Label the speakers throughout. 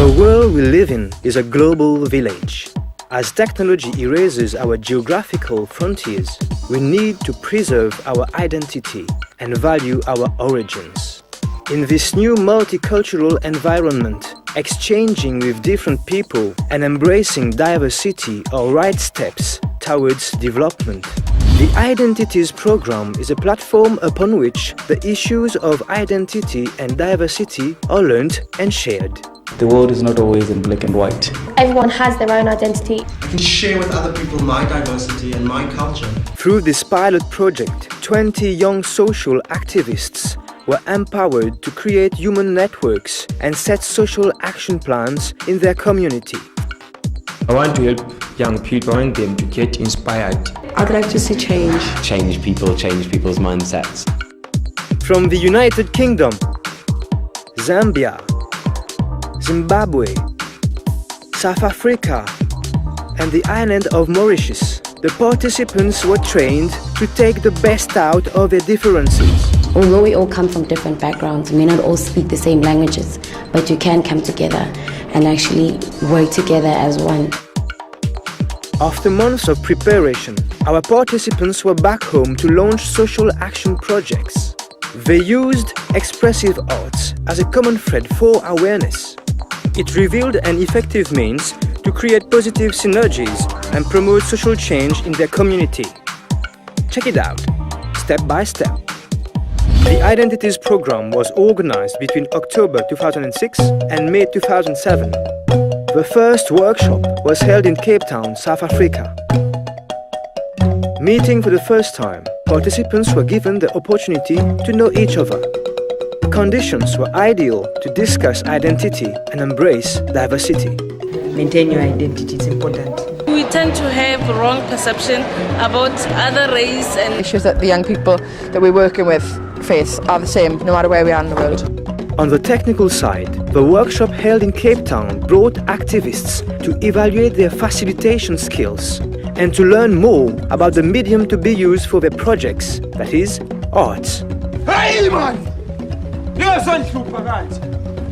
Speaker 1: The world we live in is a global village. As technology erases our geographical frontiers, we need to preserve our identity and value our origins. In this new multicultural environment, exchanging with different people and embracing diversity are right steps towards development. The Identities program is a platform upon which the issues of identity and diversity are learned and shared.
Speaker 2: The world is not always in black and white.
Speaker 3: Everyone has their own identity.
Speaker 4: I can share with other people my diversity and my culture.
Speaker 1: Through this pilot project, 20 young social activists were empowered to create human networks and set social action plans in their community.
Speaker 5: I want to help young people. I want them to get inspired.
Speaker 6: I'd like to see change.
Speaker 7: Change people's mindsets.
Speaker 1: From the United Kingdom, Zambia, Zimbabwe, South Africa, and the island of Mauritius, the participants were trained to take the best out of their differences.
Speaker 8: Although we all come from different backgrounds, we may not all speak the same languages, but you can come together and actually work together as one.
Speaker 1: After months of preparation, our participants were back home to launch social action projects. They used expressive arts as a common thread for awareness. It revealed an effective means to create positive synergies and promote social change in their community. Check it out, step by step. The Identities program was organized between October 2006 and May 2007. The first workshop was held in Cape Town, South Africa. Meeting for the first time, participants were given the opportunity to know each other. The conditions were ideal to discuss identity and embrace diversity.
Speaker 6: Maintain your identity, it's important.
Speaker 9: We tend to have the wrong perception about other race and
Speaker 10: issues that the young people that we're working with face are the same no matter where we are in the world.
Speaker 1: On the technical side, the workshop held in Cape Town brought activists to evaluate their facilitation skills and to learn more about the medium to be used for their projects, that is, arts.
Speaker 11: Hey, man!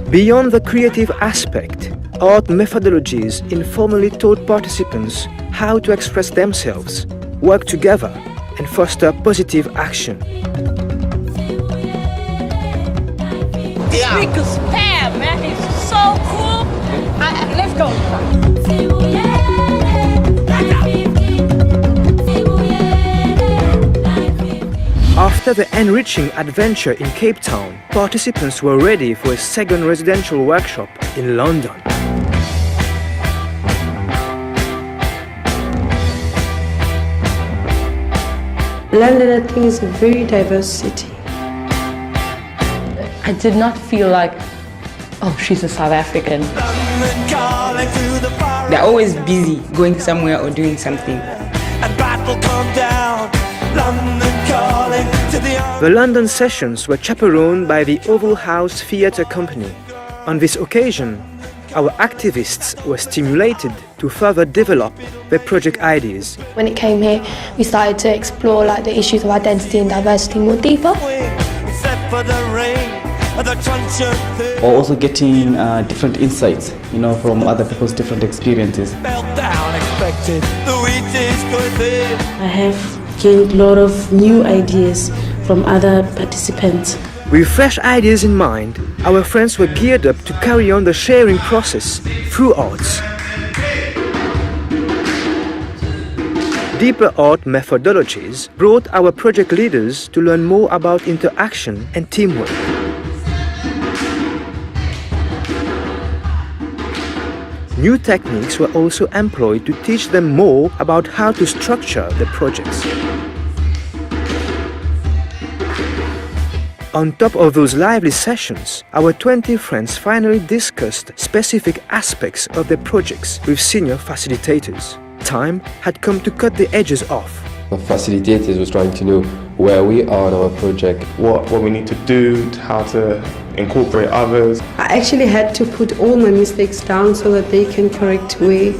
Speaker 1: Beyond the creative aspect, art methodologies informally taught participants how to express themselves, work together, and foster positive action.
Speaker 9: we could spam, man. It's so cool. Let's go.
Speaker 1: After the enriching adventure in Cape Town, participants were ready for a second residential workshop in London.
Speaker 6: London, I think, is a very diverse city.
Speaker 12: I did not feel like, oh, she's a South African.
Speaker 13: They're always busy going somewhere or doing something.
Speaker 1: The London sessions were chaperoned by the Oval House Theatre Company. On this occasion, our activists were stimulated to further develop their project ideas.
Speaker 3: When it came here, we started to explore the issues of identity and diversity more deeper.
Speaker 2: Or also getting different insights, from other people's different experiences.
Speaker 6: I have gained a lot of new ideas from other participants.
Speaker 1: With fresh ideas in mind, our friends were geared up to carry on the sharing process through arts. Deeper art methodologies brought our project leaders to learn more about interaction and teamwork. New techniques were also employed to teach them more about how to structure the projects. On top of those lively sessions, our 20 friends finally discussed specific aspects of their projects with senior facilitators. Time had come to cut the edges off.
Speaker 5: The facilitators was trying to know where we are in our project,
Speaker 11: what we need to do, how to incorporate others.
Speaker 6: I actually had to put all my mistakes down so that they can correct me.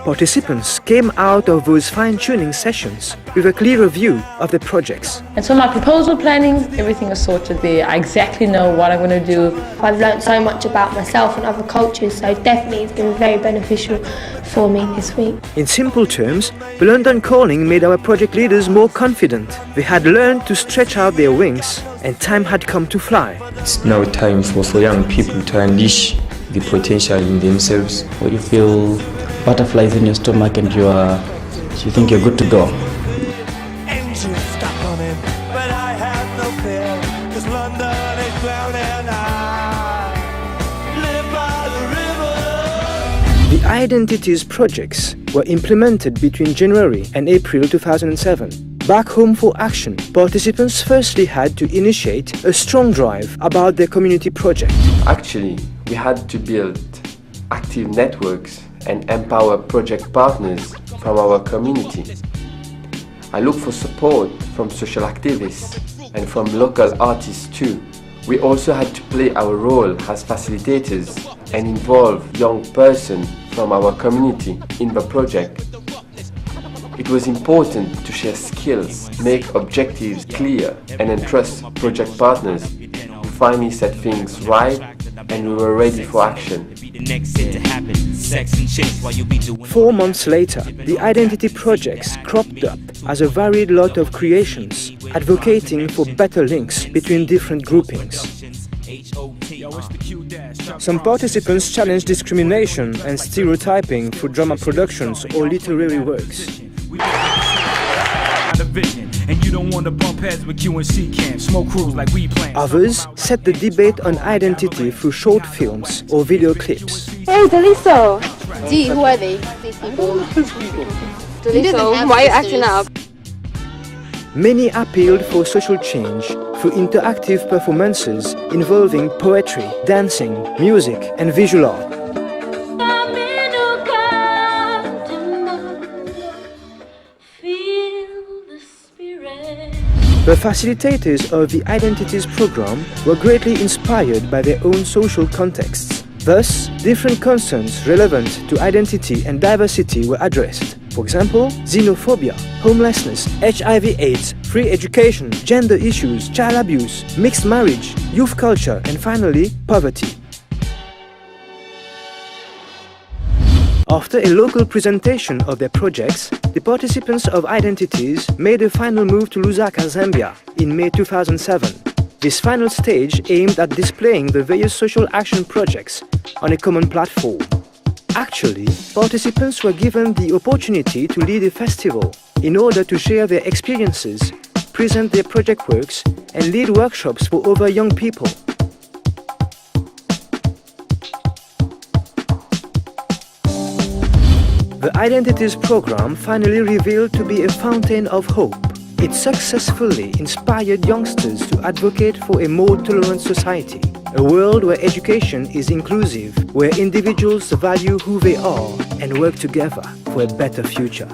Speaker 1: Participants came out of those fine-tuning sessions with a clearer view of the projects.
Speaker 12: And so my proposal planning, everything is sorted there. I exactly know what I'm going to do.
Speaker 3: I've learnt so much about myself and other cultures, so definitely it's been very beneficial for me this week.
Speaker 1: In simple terms, the London Calling made our project leaders more confident. They had learned to stretch out their wings, and time had come to fly.
Speaker 5: It's now time for young people to unleash the potential in themselves.
Speaker 2: Where you feel butterflies in your stomach and you think you're good to go.
Speaker 1: The Identities projects were implemented between January and April 2007. Back home for action, participants firstly had to initiate a strong drive about their community project.
Speaker 14: Actually, we had to build active networks and empower project partners from our community. I look for support from social activists and from local artists too. We also had to play our role as facilitators and involve young persons from our community in the project. It was important to share skills, make objectives clear, and entrust project partners. We finally set things right and we were ready for action.
Speaker 1: 4 months later, the Identity projects cropped up as a varied lot of creations, advocating for better links between different groupings. Some participants challenged discrimination and stereotyping through drama productions or literary works. Others set the debate on identity through short films or video clips.
Speaker 15: Hey, Daliso! Gee, who are they? These people. Daliso, why are you acting up?
Speaker 1: Many appealed for social change through interactive performances involving poetry, dancing, music, and visual art. The facilitators of the Identities program were greatly inspired by their own social contexts. Thus, different concerns relevant to identity and diversity were addressed. For example, xenophobia, homelessness, HIV/AIDS, free education, gender issues, child abuse, mixed marriage, youth culture, and finally, poverty. After a local presentation of their projects, the participants of Identities made a final move to Lusaka, Zambia in May 2007. This final stage aimed at displaying the various social action projects on a common platform. Actually, participants were given the opportunity to lead a festival in order to share their experiences, present their project works, and lead workshops for other young people. The Identities program finally revealed to be a fountain of hope. It successfully inspired youngsters to advocate for a more tolerant society, a world where education is inclusive, where individuals value who they are and work together for a better future.